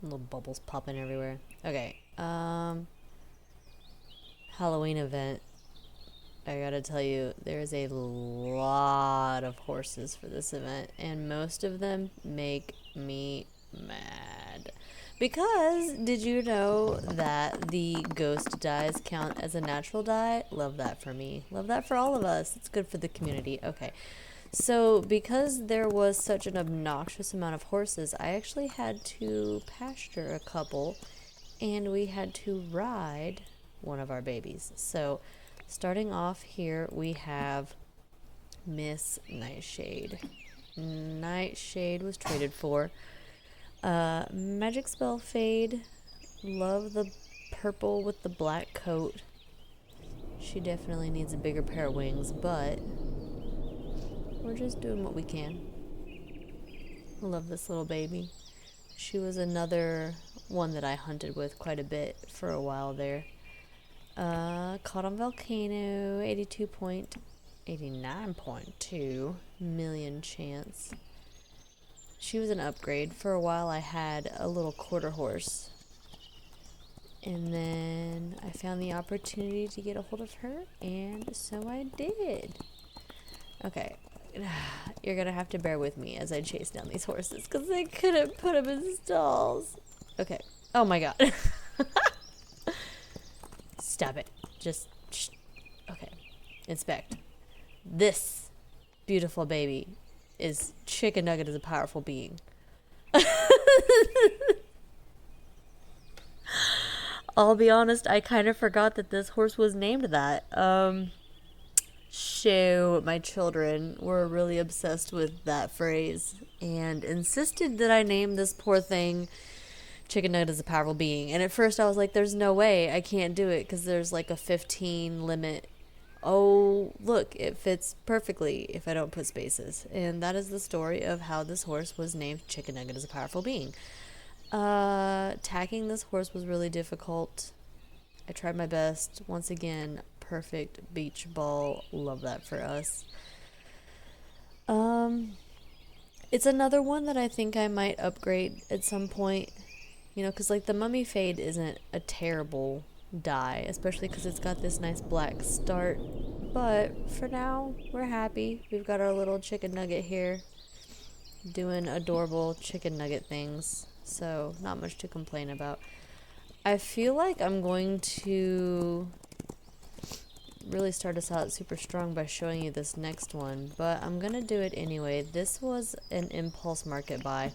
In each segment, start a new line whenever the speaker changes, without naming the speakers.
Little bubbles popping everywhere. Okay. Halloween event. I gotta tell you, there's a lot of horses for this event, and most of them make me mad. Because, did you know that the ghost dyes count as a natural dye? Love that for me. Love that for all of us. It's good for the community. Okay. So, because there was such an obnoxious amount of horses, I actually had to pasture a couple, and we had to ride one of our babies. So, starting off here, we have Miss Nightshade. Nightshade was traded for. Magic Spell Fade. Love the purple with the black coat. She definitely needs a bigger pair of wings, but we're just doing what we can. I love this little baby. She was another one that I hunted with quite a bit for a while there. Caught on Volcano, 89.2 million chance. She was an upgrade. For a while I had a little quarter horse. And then I found the opportunity to get a hold of her, and so I did. Okay. You're gonna have to bear with me as I chase down these horses, because I couldn't put them in stalls. Okay. Oh my god. Stop it. Just shh. Okay. Inspect. This beautiful baby is Chicken Nugget is a powerful being. I'll be honest, I kind of forgot that this horse was named that. My children were really obsessed with that phrase and insisted that I name this poor thing Chicken Nugget is a powerful being. And at first I was like, there's no way I can't do it because there's like a 15 limit. Oh, look, it fits perfectly if I don't put spaces. And that is the story of how this horse was named Chicken Nugget is a powerful being. Tacking this horse was really difficult. I tried my best. Once again, perfect beach ball. Love that for us. It's another one that I think I might upgrade at some point. You know, because like the Mummy Fade isn't a terrible dye, especially because it's got this nice black start. But for now, we're happy. We've got our little chicken nugget here doing adorable chicken nugget things. So, not much to complain about. I feel like I'm going to really start us out super strong by showing you this next one, but I'm going to do it anyway. This was an impulse market buy.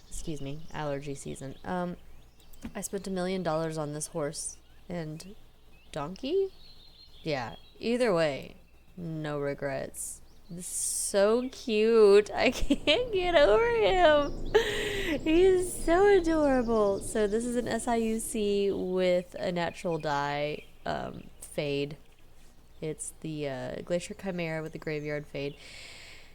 Excuse me, allergy season. I spent $1 million on this horse and donkey? Yeah, either way, no regrets. This is so cute. I can't get over him. He is so adorable. So this is an SIUC with a natural dye fade. It's the Glacier Chimera with the Graveyard Fade.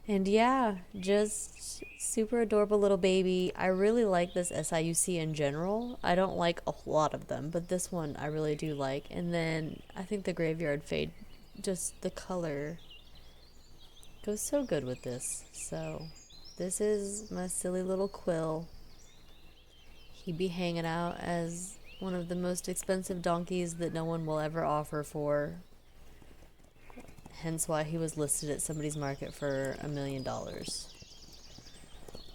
And yeah, just super adorable little baby. I really like this SIUC in general. I don't like a lot of them, but this one I really do like. And then I think the Graveyard Fade, just the color goes so good with this. So this is my silly little Quill. He'd be hanging out as one of the most expensive donkeys that no one will ever offer for. Hence why he was listed at somebody's market for $1 million.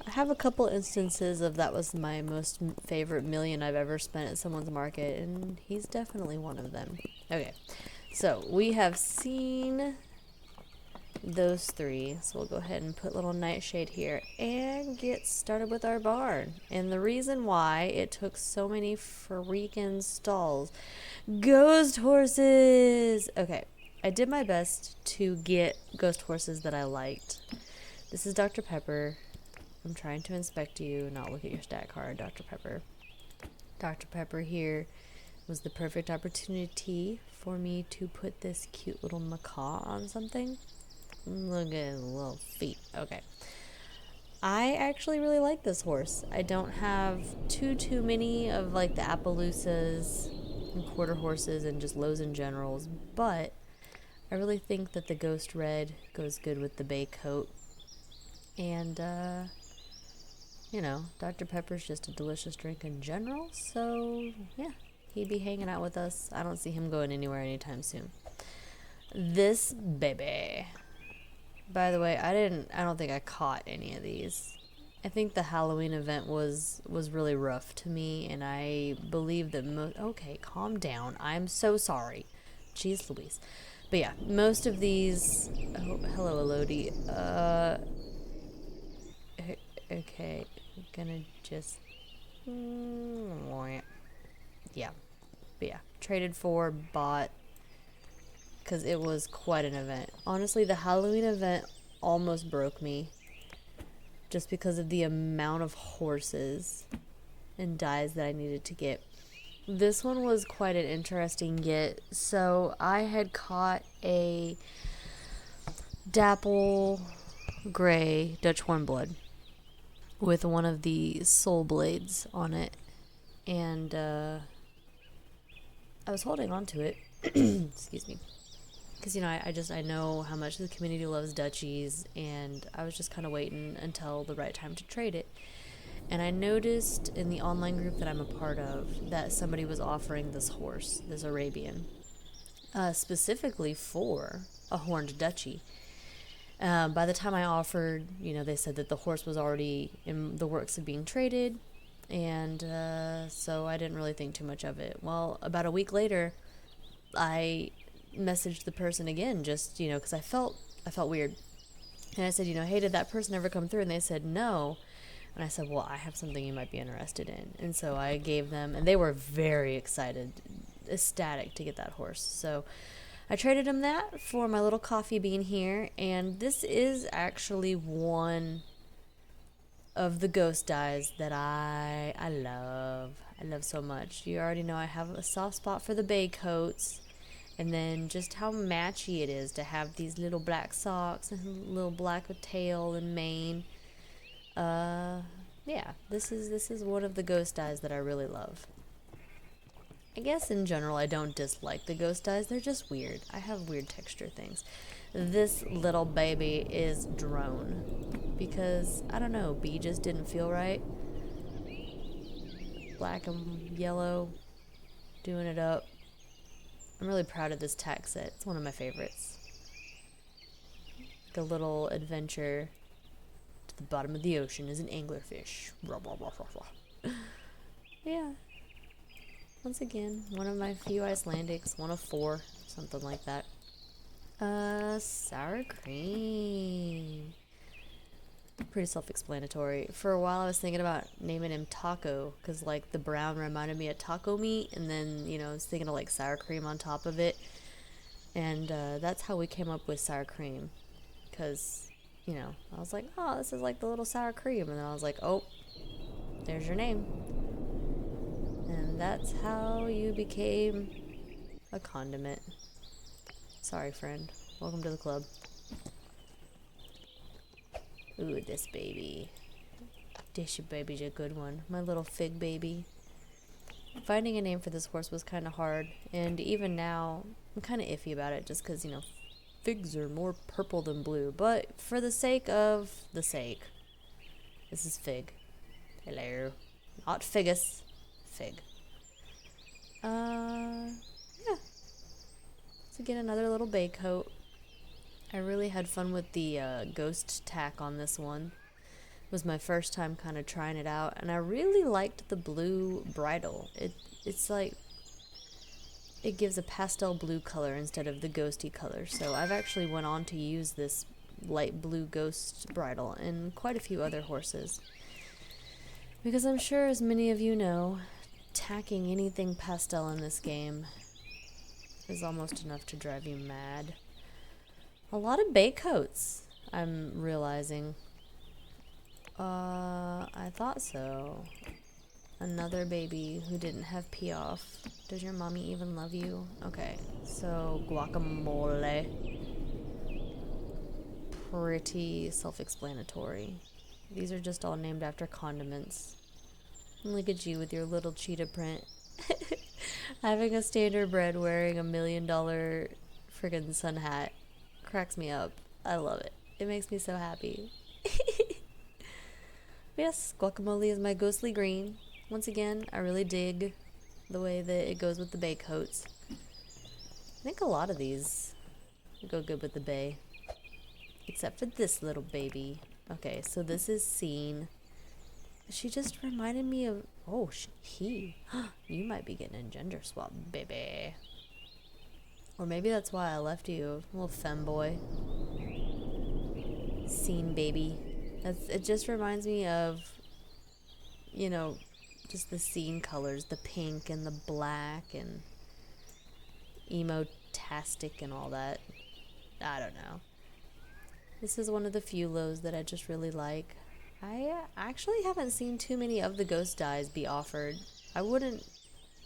I have a couple instances of that was my most favorite million I've ever spent at someone's market, and he's definitely one of them. Okay, so we have seen those three, so we'll go ahead and put little Nightshade here and get started with our barn. And the reason why it took so many freaking stalls, ghost horses. Okay, I did my best to get ghost horses that I liked. This is Dr. Pepper. I'm trying to inspect you, not look at your stat card, Dr. Pepper. Dr. Pepper here was the perfect opportunity for me to put this cute little macaw on something. Look at his little feet. Okay. I actually really like this horse. I don't have too many of like the Appaloosas and quarter horses and just lows and generals, but I really think that the Ghost Red goes good with the bay coat. And you know, Dr. Pepper's just a delicious drink in general, so yeah, he'd be hanging out with us. I don't see him going anywhere anytime soon. This baby. By the way, I don't think I caught any of these. I think the Halloween event was really rough to me, and I believe that okay, calm down. I'm so sorry. Jeez Louise. But yeah, most of these oh, hello Elodie. Okay, I'm gonna just yeah. But yeah, traded for, bought, because it was quite an event. Honestly, the Halloween event almost broke me just because of the amount of horses and dies that I needed to get. This one was quite an interesting get. So I had caught a dapple gray Dutch Warmblood with one of the soul blades on it, and I was holding on to it. Excuse me. Because, you know, I know how much the community loves Dutchies, and I was just kind of waiting until the right time to trade it. And I noticed in the online group that I'm a part of that somebody was offering this horse, this Arabian, specifically for a horned Dutchie. By the time I offered, you know, they said that the horse was already in the works of being traded, and so I didn't really think too much of it. Well, about a week later, I messaged the person again, just, you know, because I felt weird, and I said, you know, hey, did that person ever come through? And they said no. And I said, well, I have something you might be interested in. And so I gave them, and they were very excited, ecstatic to get that horse. So I traded them that for my little coffee bean here, and this is actually one of the ghost dyes that I love. I love so much. You already know I have a soft spot for the bay coats, and then just how matchy it is to have these little black socks and little black tail and mane. Yeah, this is one of the ghost dyes that I really love. I guess in general I don't dislike the ghost dyes, they're just weird. I have weird texture things. This little baby is drone because, I don't know, B just didn't feel right. Black and yellow, doing it up. I'm really proud of this tack set. It's one of my favorites. Like a little adventure. To the bottom of the ocean is an anglerfish. Yeah. Once again, one of my few Icelandics, one of 4, something like that. Sour cream. Pretty self-explanatory. For a while I was thinking about naming him Taco, because like the brown reminded me of taco meat, and then, you know, I was thinking of like sour cream on top of it. And that's how we came up with sour cream. Because, you know, I was like, oh, this is like the little sour cream. And then I was like, oh, there's your name. And that's how you became a condiment. Sorry, friend. Welcome to the club. Ooh, this baby. This baby's a good one. My little fig baby. Finding a name for this horse was kind of hard. And even now, I'm kind of iffy about it just because, you know, figs are more purple than blue. But for the sake of the sake, this is Fig. Hello. Not Figus. Fig. Yeah. So get another little bay coat. I really had fun with the ghost tack on this one. It was my first time kind of trying it out, and I really liked the blue bridle. It's like it gives a pastel blue color instead of the ghosty color. So I've actually went on to use this light blue ghost bridle in quite a few other horses. Because I'm sure, as many of you know, tacking anything pastel in this game is almost enough to drive you mad. A lot of bay coats, I'm realizing. I thought so. Another baby who didn't have pee off. Does your mommy even love you? Okay, so guacamole. Pretty self-explanatory. These are just all named after condiments. And look at you with your little cheetah print. Having a standardbred wearing $1 million friggin' sun hat cracks me up. I love it. It makes me so happy. But yes, guacamole is my ghostly green. Once again, I really dig the way that it goes with the bay coats. I think a lot of these go good with the bay. Except for this little baby. Okay, so this is Scene. She just reminded me of... Oh, he. You might be getting a gender swap, baby. Or maybe that's why I left you, little femboy. Scene, baby. It just reminds me of, you know, just the Scene colors. The pink and the black and emo-tastic and all that. I don't know. This is one of the few lows that I just really like. I actually haven't seen too many of the ghost dyes be offered. I wouldn't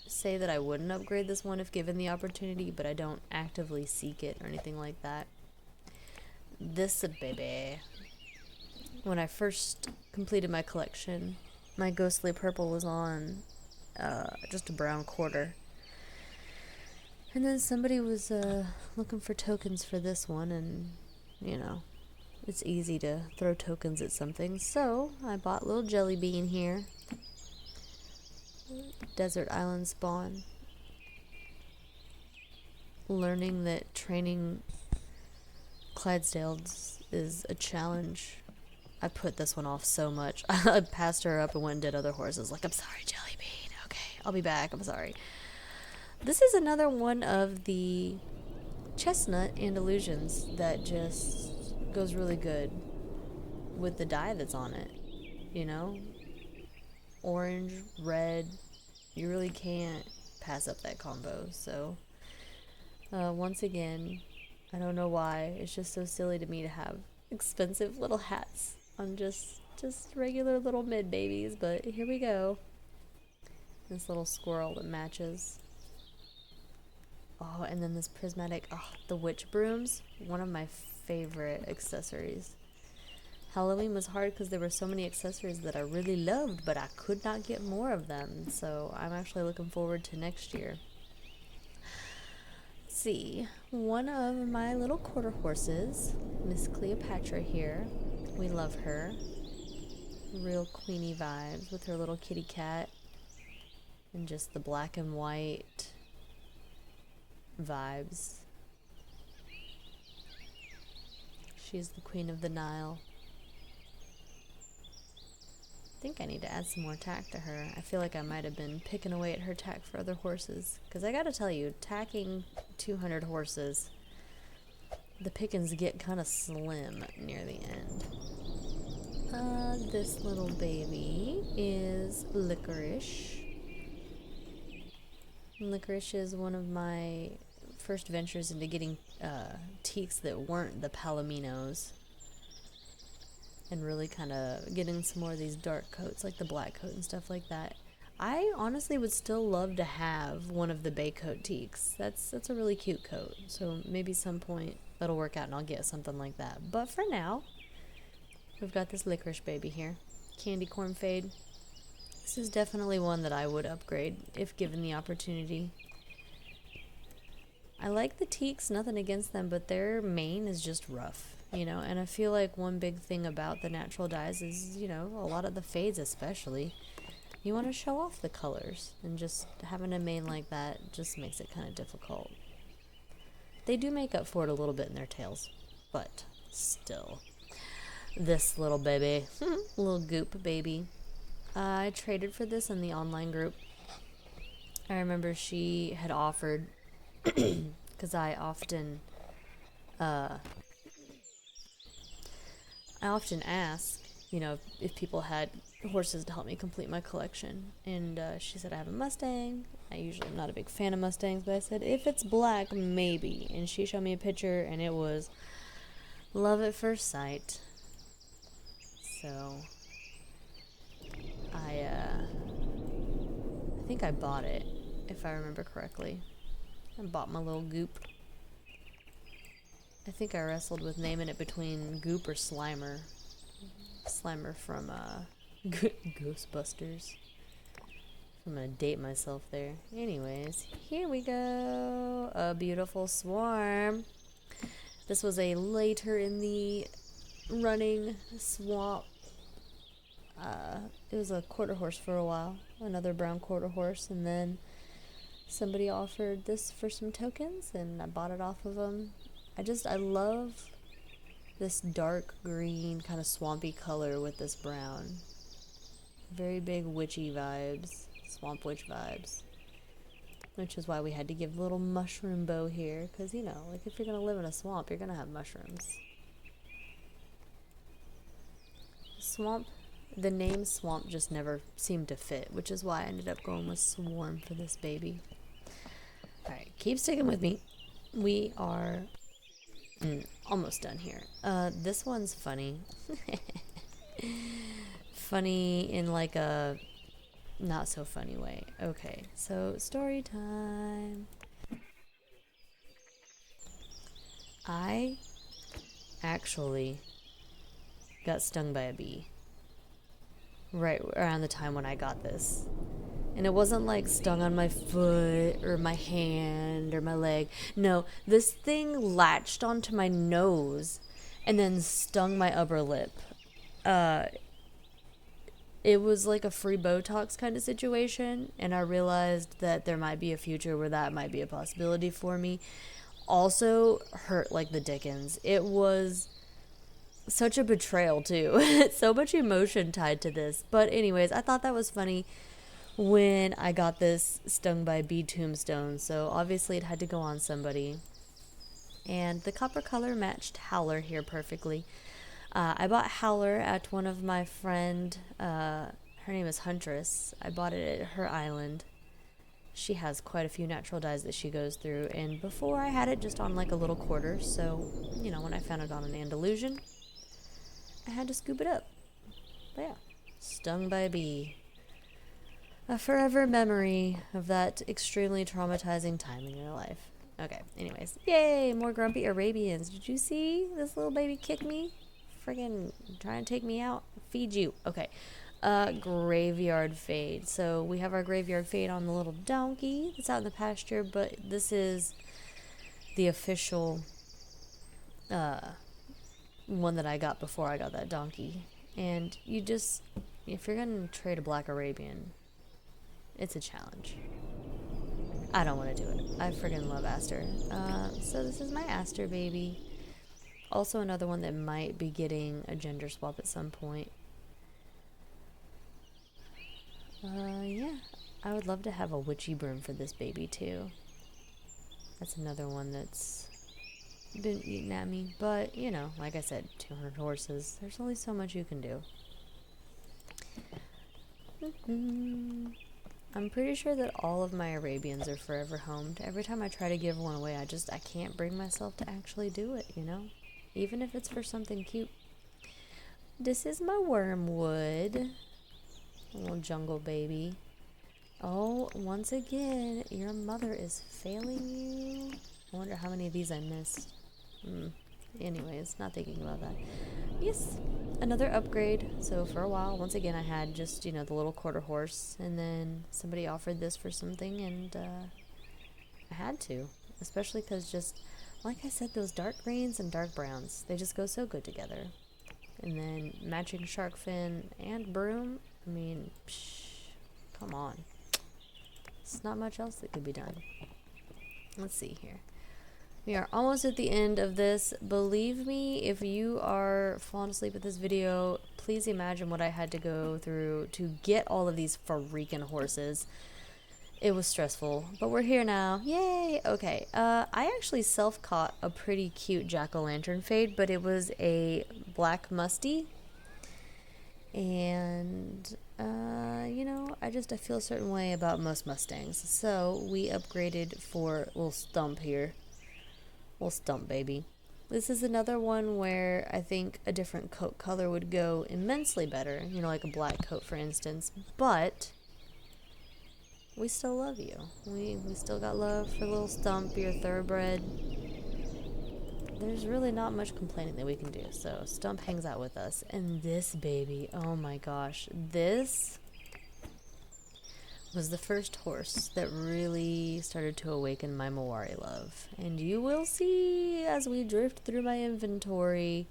say that I wouldn't upgrade this one if given the opportunity, but I don't actively seek it or anything like that. This baby. When I first completed my collection, my ghostly purple was on just a brown quarter. And then somebody was looking for tokens for this one, and, you know, it's easy to throw tokens at something. So I bought little Jelly Bean here. Desert Island Spawn. Learning that training Clydesdales is a challenge. I put this one off so much. I passed her up and went and did other horses. Like, I'm sorry, Jelly Bean. Okay, I'll be back. I'm sorry. This is another one of the chestnut and illusions that just goes really good with the dye that's on it. You know? Orange, red. You really can't pass up that combo. So, once again, I don't know why. It's just so silly to me to have expensive little hats on just regular little mid babies. But here we go. This little squirrel that matches. Oh, and then this prismatic, the witch brooms, one of my favorite accessories. Halloween was hard because there were so many accessories that I really loved, but I could not get more of them, so I'm actually looking forward to next year. Let's see, one of my little quarter horses, Miss Cleopatra here, we love her. Real queenie vibes with her little kitty cat and just the black and white vibes. She's the queen of the Nile. I think I need to add some more tack to her. I feel like I might have been picking away at her tack for other horses. Because I gotta tell you, tacking 200 horses, the pickings get kind of slim near the end. This little baby is Licorice. Licorice is one of my first ventures into getting teaks that weren't the Palominos, and really kind of getting some more of these dark coats like the black coat and stuff like that. I honestly would still love to have one of the bay coat teaks. That's a really cute coat, so maybe some point that'll work out and I'll get something like that. But for now, we've got this Licorice baby here. Candy corn fade. This is definitely one that I would upgrade if given the opportunity. I like the teaks, nothing against them, but their mane is just rough, you know, and I feel like one big thing about the natural dyes is, you know, a lot of the fades especially, you want to show off the colors, and just having a mane like that just makes it kind of difficult. They do make up for it a little bit in their tails, but still. This little baby, little goop baby. I traded for this in the online group. I remember she had offered, because I often ask, you know, if people had horses to help me complete my collection. And she said, I have a Mustang. I usually am not a big fan of Mustangs, but I said, if it's black, maybe. And she showed me a picture, and it was love at first sight. So I think I bought it, if I remember correctly. I bought my little goop. I think I wrestled with naming it between Goop or Slimer. Slimer from Ghostbusters. I'm gonna date myself there. Anyways, here we go. A beautiful swarm. This was a later in the running swap. it was a quarter horse for a while, another brown quarter horse, and then somebody offered this for some tokens, and I bought it off of them. I love this dark green kind of swampy color with this brown. Very big witchy vibes, swamp witch vibes. Which is why we had to give a little mushroom bow here, because, you know, like if you're going to live in a swamp, you're going to have mushrooms. Swamp, the name swamp just never seemed to fit, which is why I ended up going with swarm for this baby. Alright, keep sticking with me. We are almost done here. This one's funny. Funny in like a not so funny way. Okay, so story time. I actually got stung by a bee right around the time when I got this. And it wasn't like stung on my foot or my hand or my leg. No, this thing latched onto my nose and then stung my upper lip. It was like a free Botox kind of situation, and I realized that there might be a future where that might be a possibility for me. Also hurt like the dickens. It was such a betrayal too. So much emotion tied to this. But anyways, I thought that was funny when I got this stung by bee tombstone. So obviously it had to go on somebody. And the copper color matched Howler here perfectly. I bought Howler at one of my friend, her name is Huntress. I bought it at her island. She has quite a few natural dyes that she goes through, and before I had it just on like a little quarter, so, you know, when I found it on an Andalusian, I had to scoop it up. But yeah, stung by a bee. A forever memory of that extremely traumatizing time in your life. Okay, anyways, yay, more grumpy Arabians. Did you see this little baby kick me? Friggin' trying to take me out. Feed you. Okay. Graveyard fade. So we have our graveyard fade on the little donkey that's out in the pasture, but this is the official one that I got before I got that donkey. And you just, if you're gonna trade a black Arabian, it's a challenge. I don't want to do it. I friggin' love Aster. So this is my Aster baby. Also another one that might be getting a gender swap at some point. Yeah. I would love to have a witchy broom for this baby too. That's another one that's been eating at me. But, you know, like I said, 200 horses. There's only so much you can do. I'm pretty sure that all of my Arabians are forever homed. Every time I try to give one away, I can't bring myself to actually do it, you know? Even if it's for something cute. This is my wormwood. Little jungle baby. Oh, once again, your mother is failing you. I wonder how many of these I missed. Anyways, not thinking about that. Yes, another upgrade. So for a while, once again, I had just, you know, the little quarter horse. And then somebody offered this for something, and I had to. Especially because just, like I said, those dark greens and dark browns, they just go so good together. And then matching shark fin and broom. I mean, come on. There's not much else that could be done. Let's see here. We are almost at the end of this. Believe me, if you are falling asleep at this video, please imagine what I had to go through to get all of these freaking horses. It was stressful, but we're here now. Yay! Okay, I actually self-caught a pretty cute jack-o'-lantern fade, but it was a black musty. And, you know, I feel a certain way about most Mustangs. So we upgraded for little Stump here. Little Stump, baby. This is another one where I think a different coat color would go immensely better. You know, like a black coat, for instance. But we still love you. We still got love for little Stump, your thoroughbred. There's really not much complaining that we can do. So Stump hangs out with us. And this baby, oh my gosh. This was the first horse that really started to awaken my Mawari love. And you will see as we drift through my inventory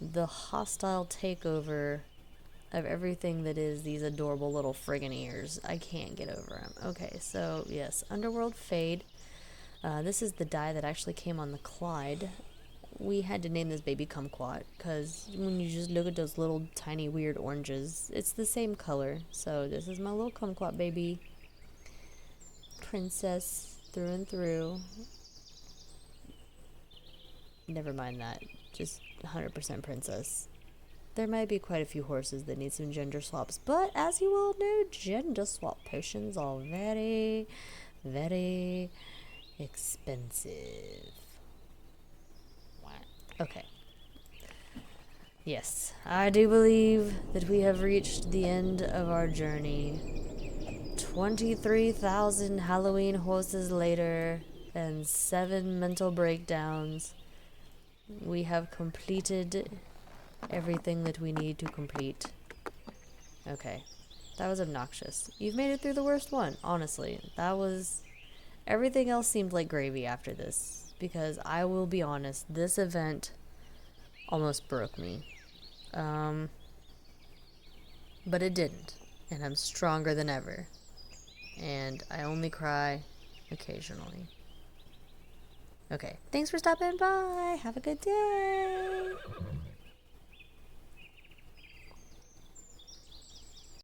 the hostile takeover of everything that is these adorable little friggin' ears. I can't get over them. Okay, so yes, Underworld Fade. This is the dye that actually came on the Clyde. We had to name this baby Kumquat because when you just look at those little tiny weird oranges, it's the same color. So this is my little Kumquat baby. Princess through and through. Never mind that. Just 100% princess. There might be quite a few horses that need some gender swaps, but as you all know, gender swap potions are very, very expensive. Okay. Yes, I do believe that we have reached the end of our journey. 23,000 Halloween horses later and 7 mental breakdowns. We have completed everything that we need to complete. Okay. That was obnoxious. You've made it through the worst one, honestly. That was... Everything else seemed like gravy after this. Because I will be honest, this event almost broke me. But it didn't. And I'm stronger than ever. And I only cry occasionally. Okay. Thanks for stopping by. Have a good day.